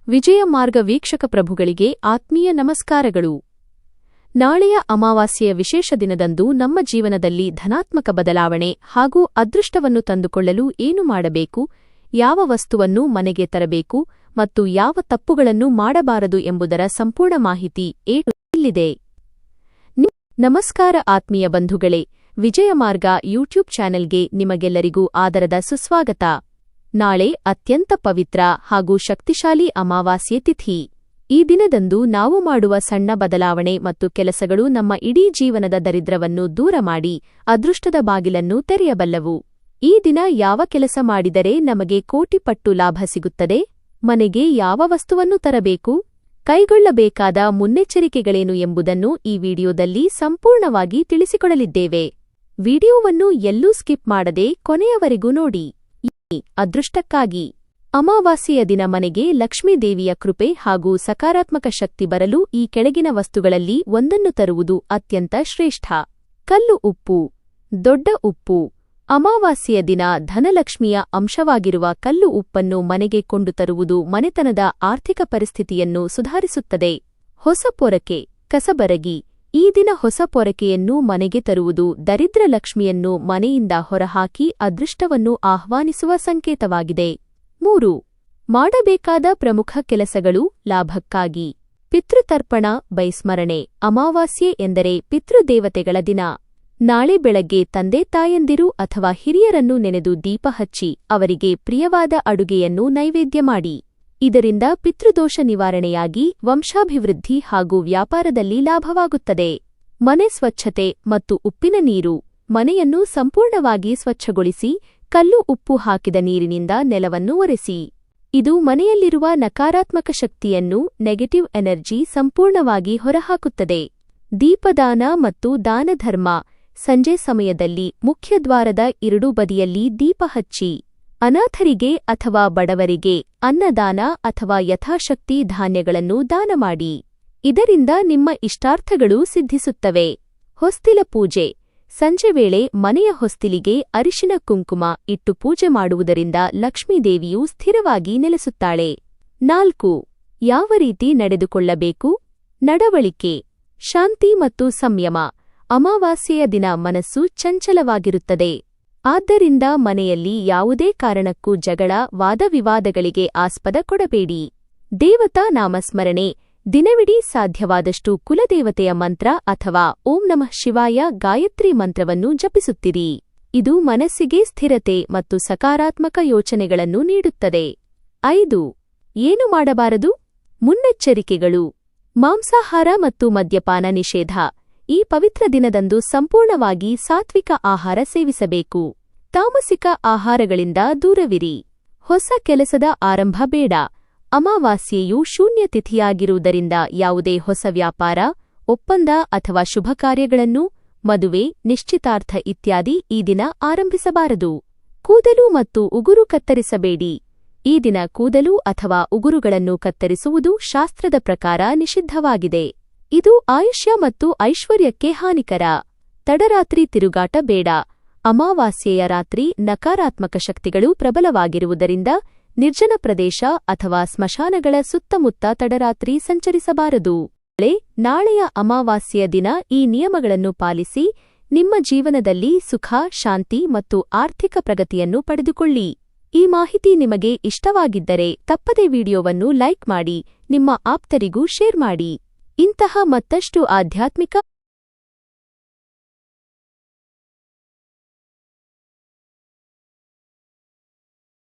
ವಿಜಯ ಮಾರ್ಗ ವೀಕ್ಷಕ ಪ್ರಭುಗಳಿಗೆ ಆತ್ಮೀಯ ನಮಸ್ಕಾರಗಳು. ನಾಳೆಯ ಅಮಾವಾಸ್ಯೆಯ ವಿಶೇಷ ದಿನದಂದು ನಮ್ಮ ಜೀವನದಲ್ಲಿ ಧನಾತ್ಮಕ ಬದಲಾವಣೆ ಹಾಗೂ ಅದೃಷ್ಟವನ್ನು ತಂದುಕೊಳ್ಳಲು ಏನು ಮಾಡಬೇಕು, ಯಾವ ವಸ್ತುವನ್ನು ಮನೆಗೆ ತರಬೇಕು ಮತ್ತು ಯಾವ ತಪ್ಪುಗಳನ್ನು ಮಾಡಬಾರದು ಎಂಬುದರ ಸಂಪೂರ್ಣ ಮಾಹಿತಿ ಇಲ್ಲಿದೆ. ನಮಸ್ಕಾರ ಆತ್ಮೀಯ ಬಂಧುಗಳೇ, ವಿಜಯ ಮಾರ್ಗ ಯೂಟ್ಯೂಬ್ ಚಾನೆಲ್ಗೆ ನಿಮಗೆಲ್ಲರಿಗೂ ಆದರದ ಸುಸ್ವಾಗತ. ನಾಳೆ ಅತ್ಯಂತ ಪವಿತ್ರ ಹಾಗೂ ಶಕ್ತಿಶಾಲಿ ಅಮಾವಾಸ್ಯೆ ತಿಥಿ. ಈ ದಿನದಂದು ನಾವು ಮಾಡುವ ಸಣ್ಣ ಬದಲಾವಣೆ ಮತ್ತು ಕೆಲಸಗಳು ನಮ್ಮ ಇಡೀ ಜೀವನದ ದರಿದ್ರವನ್ನು ದೂರ ಮಾಡಿ ಅದೃಷ್ಟದ ಬಾಗಿಲನ್ನು ತೆರೆಯಬಲ್ಲವು. ಈ ದಿನ ಯಾವ ಕೆಲಸ ಮಾಡಿದರೆ ನಮಗೆ ಕೋಟಿ ಪಟ್ಟು ಲಾಭ ಸಿಗುತ್ತದೆ, ಮನೆಗೆ ಯಾವ ವಸ್ತುವನ್ನು ತರಬೇಕು, ಕೈಗೊಳ್ಳಬೇಕಾದ ಮುನ್ನೆಚ್ಚರಿಕೆಗಳೇನು ಎಂಬುದನ್ನು ಈ ವಿಡಿಯೋದಲ್ಲಿ ಸಂಪೂರ್ಣವಾಗಿ ತಿಳಿಸಿಕೊಡಲಿದ್ದೇವೆ. ವಿಡಿಯೋವನ್ನು ಎಲ್ಲೂ ಸ್ಕಿಪ್ ಮಾಡದೆ ಕೊನೆಯವರೆಗೂ ನೋಡಿ. ಅದೃಷ್ಟಕ್ಕಾಗಿ ಅಮಾವಾಸ್ಯೆಯ ದಿನ ಮನೆಗೆ ಲಕ್ಷ್ಮೀದೇವಿಯ ಕೃಪೆ ಹಾಗೂ ಸಕಾರಾತ್ಮಕ ಶಕ್ತಿ ಬರಲು ಈ ಕೆಳಗಿನ ವಸ್ತುಗಳಲ್ಲಿ ಒಂದನ್ನು ತರುವುದು ಅತ್ಯಂತ ಶ್ರೇಷ್ಠ. ಕಲ್ಲು ಉಪ್ಪು. ದೊಡ್ಡ ಉಪ್ಪು. ಅಮಾವಾಸ್ಯೆಯ ದಿನ ಧನಲಕ್ಷ್ಮಿಯ ಅಂಶವಾಗಿರುವ ಕಲ್ಲು ಉಪ್ಪನ್ನು ಮನೆಗೆ ಕೊಂಡು ತರುವುದು ಮನೆತನದ ಆರ್ಥಿಕ ಪರಿಸ್ಥಿತಿಯನ್ನು ಸುಧಾರಿಸುತ್ತದೆ. ಹೊಸ ಪೊರಕೆ. ಕಸಬರಗಿ. ಈ ದಿನ ಹೊಸ ಪೊರಕೆಯನ್ನು ಮನೆಗೆ ತರುವುದು ದರಿದ್ರ ಲಕ್ಷ್ಮಿಯನ್ನು ಮನೆಯಿಂದ ಹೊರಹಾಕಿ ಅದೃಷ್ಟವನ್ನು ಆಹ್ವಾನಿಸುವ ಸಂಕೇತವಾಗಿದೆ. 3. ಮಾಡಬೇಕಾದ ಪ್ರಮುಖ ಕೆಲಸಗಳು ಲಾಭಕ್ಕಾಗಿ. ಪಿತೃತರ್ಪಣ ಬೈಸ್ಮರಣೆ. ಅಮಾವಾಸ್ಯೆ ಎಂದರೆ ಪಿತೃದೇವತೆಗಳ ದಿನ. ನಾಳೆ ಬೆಳಗ್ಗೆ ತಂದೆ ತಾಯಂದಿರು ಅಥವಾ ಹಿರಿಯರನ್ನು ನೆನೆದು ದೀಪ ಹಚ್ಚಿ ಅವರಿಗೆ ಪ್ರಿಯವಾದ ಅಡುಗೆಯನ್ನು ನೈವೇದ್ಯ ಮಾಡಿ. ಇದರಿಂದ ಪಿತೃದೋಷ ನಿವಾರಣೆಯಾಗಿ ವಂಶಾಭಿವೃದ್ಧಿ ಹಾಗೂ ವ್ಯಾಪಾರದಲ್ಲಿ ಲಾಭವಾಗುತ್ತದೆ. ಮನೆ ಸ್ವಚ್ಛತೆ ಮತ್ತು ಉಪ್ಪಿನ ನೀರು. ಮನೆಯನ್ನು ಸಂಪೂರ್ಣವಾಗಿ ಸ್ವಚ್ಛಗೊಳಿಸಿ ಕಲ್ಲು ಉಪ್ಪು ಹಾಕಿದ ನೀರಿನಿಂದ ನೆಲವನ್ನು ಒರೆಸಿ. ಇದು ಮನೆಯಲ್ಲಿರುವ ನಕಾರಾತ್ಮಕ ಶಕ್ತಿಯನ್ನು, ನೆಗೆಟಿವ್ ಎನರ್ಜಿ ಸಂಪೂರ್ಣವಾಗಿ ಹೊರಹಾಕುತ್ತದೆ. ದೀಪದಾನ ಮತ್ತು ದಾನಧರ್ಮ. ಸಂಜೆ ಸಮಯದಲ್ಲಿ ಮುಖ್ಯದ್ವಾರದ ಎರಡೂ ಬದಿಯಲ್ಲಿ ದೀಪ ಹಚ್ಚಿ. ಅನಾಥರಿಗೆ ಅಥವಾ ಬಡವರಿಗೆ ಅನ್ನದಾನ ಅಥವಾ ಯಥಾಶಕ್ತಿ ಧಾನ್ಯಗಳನ್ನು ದಾನ ಮಾಡಿ. ಇದರಿಂದ ನಿಮ್ಮ ಇಷ್ಟಾರ್ಥಗಳು ಸಿದ್ಧಿಸುತ್ತವೆ. ಹೊಸ್ತಿಲ ಪೂಜೆ. ಸಂಜೆ ವೇಳೆ ಮನೆಯ ಹೊಸ್ತಿಲಿಗೆ ಅರಿಶಿನ ಕುಂಕುಮ ಇಟ್ಟು ಪೂಜೆ ಮಾಡುವುದರಿಂದ ಲಕ್ಷ್ಮೀದೇವಿಯು ಸ್ಥಿರವಾಗಿ ನೆಲೆಸುತ್ತಾಳೆ. 4. ಯಾವ ರೀತಿ ನಡೆದುಕೊಳ್ಳಬೇಕು? ನಡವಳಿಕೆ. ಶಾಂತಿ ಮತ್ತು ಸಂಯಮ. ಅಮಾವಾಸ್ಯೆಯ ದಿನ ಮನಸ್ಸು ಚಂಚಲವಾಗಿರುತ್ತದೆ. ಆದ್ದರಿಂದ ಮನೆಯಲ್ಲಿ ಯಾವುದೇ ಕಾರಣಕ್ಕೂ ಜಗಳ, ವಾದವಿವಾದಗಳಿಗೆ ಆಸ್ಪದ ಕೊಡಬೇಡಿ. ದೇವತಾ ನಾಮಸ್ಮರಣೆ. ದಿನವಿಡೀ ಸಾಧ್ಯವಾದಷ್ಟು ಕುಲದೇವತೆಯ ಮಂತ್ರ ಅಥವಾ ಓಂ ನಮಃ ಶಿವಾಯ ಗಾಯತ್ರಿ ಮಂತ್ರವನ್ನು ಜಪಿಸುತ್ತಿರಿ. ಇದು ಮನಸ್ಸಿಗೆ ಸ್ಥಿರತೆ ಮತ್ತು ಸಕಾರಾತ್ಮಕ ಯೋಚನೆಗಳನ್ನು ನೀಡುತ್ತದೆ. 5. ಏನು ಮಾಡಬಾರದು? ಮುನ್ನೆಚ್ಚರಿಕೆಗಳು. ಮಾಂಸಾಹಾರ ಮತ್ತು ಮದ್ಯಪಾನ ನಿಷೇಧ. ಈ ಪವಿತ್ರ ದಿನದಂದು ಸಂಪೂರ್ಣವಾಗಿ ಸಾತ್ವಿಕ ಆಹಾರ ಸೇವಿಸಬೇಕು. ತಾಮಸಿಕ ಆಹಾರಗಳಿಂದ ದೂರವಿರಿ. ಹೊಸ ಕೆಲಸದ ಆರಂಭ ಬೇಡ. ಅಮಾವಾಸ್ಯೆಯು ಶೂನ್ಯ ತಿಥಿಯಾಗಿರುವುದರಿಂದ ಯಾವುದೇ ಹೊಸ ವ್ಯಾಪಾರ, ಒಪ್ಪಂದ ಅಥವಾ ಶುಭ ಕಾರ್ಯಗಳನ್ನು, ಮದುವೆ, ನಿಶ್ಚಿತಾರ್ಥ ಇತ್ಯಾದಿ ಈ ದಿನ ಆರಂಭಿಸಬಾರದು. ಕೂದಲು ಮತ್ತು ಉಗುರು ಕತ್ತರಿಸಬೇಡಿ. ಈ ದಿನ ಕೂದಲು ಅಥವಾ ಉಗುರುಗಳನ್ನು ಕತ್ತರಿಸುವುದು ಶಾಸ್ತ್ರದ ಪ್ರಕಾರ ನಿಷಿದ್ಧವಾಗಿದೆ. ಇದು ಆಯುಷ್ಯ ಮತ್ತು ಐಶ್ವರ್ಯಕ್ಕೆ ಹಾನಿಕರ. ತಡರಾತ್ರಿ ತಿರುಗಾಟ ಬೇಡ. ಅಮಾವಾಸ್ಯೆಯ ರಾತ್ರಿ ನಕಾರಾತ್ಮಕ ಶಕ್ತಿಗಳು ಪ್ರಬಲವಾಗಿರುವುದರಿಂದ ನಿರ್ಜನ ಪ್ರದೇಶ ಅಥವಾ ಸ್ಮಶಾನಗಳ ಸುತ್ತಮುತ್ತ ತಡರಾತ್ರಿ ಸಂಚರಿಸಬಾರದು. ನಾಳೆಯ ಅಮಾವಾಸ್ಯೆಯ ದಿನ ಈ ನಿಯಮಗಳನ್ನು ಪಾಲಿಸಿ ನಿಮ್ಮ ಜೀವನದಲ್ಲಿ ಸುಖ, ಶಾಂತಿ ಮತ್ತು ಆರ್ಥಿಕ ಪ್ರಗತಿಯನ್ನು ಪಡೆದುಕೊಳ್ಳಿ. ಈ ಮಾಹಿತಿ ನಿಮಗೆ ಇಷ್ಟವಾಗಿದ್ದರೆ ತಪ್ಪದೇ ವಿಡಿಯೋವನ್ನು ಲೈಕ್ ಮಾಡಿ, ನಿಮ್ಮ ಆಪ್ತರಿಗೂ ಶೇರ್ ಮಾಡಿ. ಇಂತಹ ಮತ್ತಷ್ಟು ಆಧ್ಯಾತ್ಮಿಕ